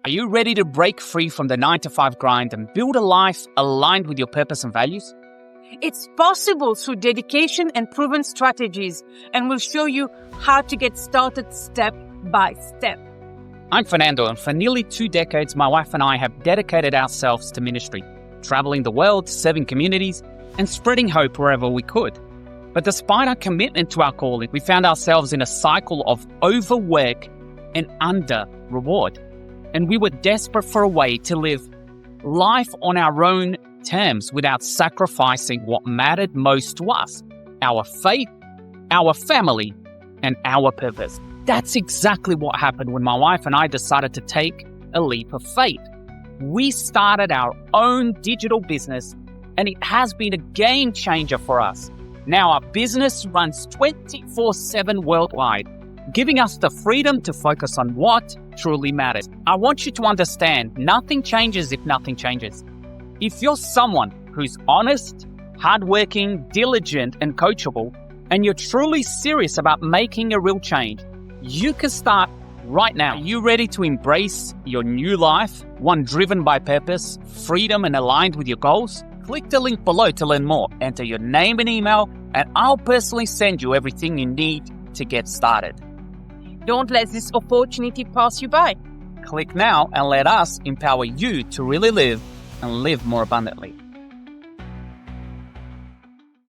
Are you ready to break free from the 9-to-5 grind and build a life aligned with your purpose and values? It's possible through dedication and proven strategies, and we'll show you how to get started step by step. I'm Fernando, and for nearly 2 decades, my wife and I have dedicated ourselves to ministry, traveling the world, serving communities, and spreading hope wherever we could. But despite our commitment to our calling, we found ourselves in a cycle of overwork and under-reward. And we were desperate for a way to live life on our own terms without sacrificing what mattered most to us: our faith, our family, and our purpose. That's exactly what happened when my wife and I decided to take a leap of faith. We started our own digital business, and it has been a game changer for us. Now our business runs 24/7 worldwide, giving us the freedom to focus on what truly matters. I want you to understand, nothing changes if nothing changes. If you're someone who's honest, hardworking, diligent, and coachable, and you're truly serious about making a real change, you can start right now. Are you ready to embrace your new life, one driven by purpose, freedom, and aligned with your goals? Click the link below to learn more. Enter your name and email, and I'll personally send you everything you need to get started. Don't let this opportunity pass you by. Click now and let us empower you to really live and live more abundantly.